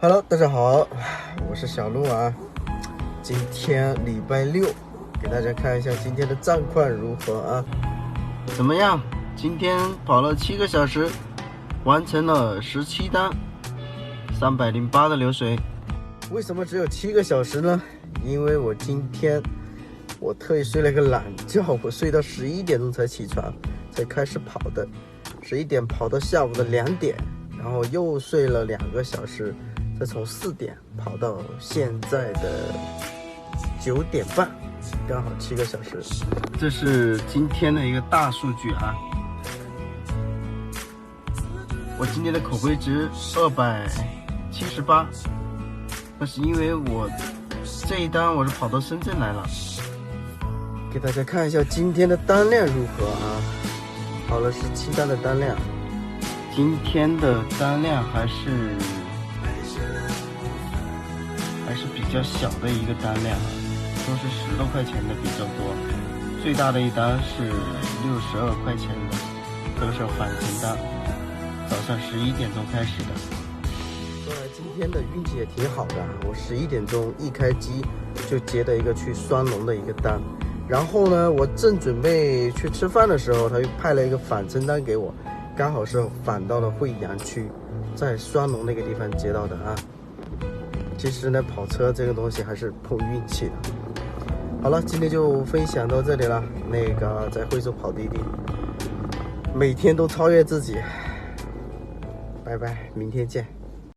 Hello， 大家好，我是小鹿啊。今天礼拜六，给大家看一下今天的战况如何啊？怎么样？今天跑了7个小时，完成了17单，308的流水。为什么只有7个小时呢？因为我今天特意睡了个懒觉，我睡到11点钟才起床，才开始跑的，11点跑到下午的2点，然后又睡了2个小时。再从4点跑到现在的9点半，刚好7个小时。这是今天的一个大数据啊！我今天的口碑值278，那是因为我这一单我是跑到深圳来了。给大家看一下今天的单量如何啊？跑了17单的单量，今天的单量还是比较小的一个单量，都是10多块钱的比较多，最大的一单是62块钱的，都是返程单，早上11点钟开始的。说来今天的运气也挺好的，我11点钟一开机就接了一个去双龙的一个单，然后呢，我正准备去吃饭的时候，他又派了一个返程单给我，刚好是返到了惠阳区，在双龙那个地方接到的啊。其实呢，跑车这个东西还是碰运气的。好了，今天就分享到这里了。在惠州跑滴滴，每天都超越自己。拜拜，明天见。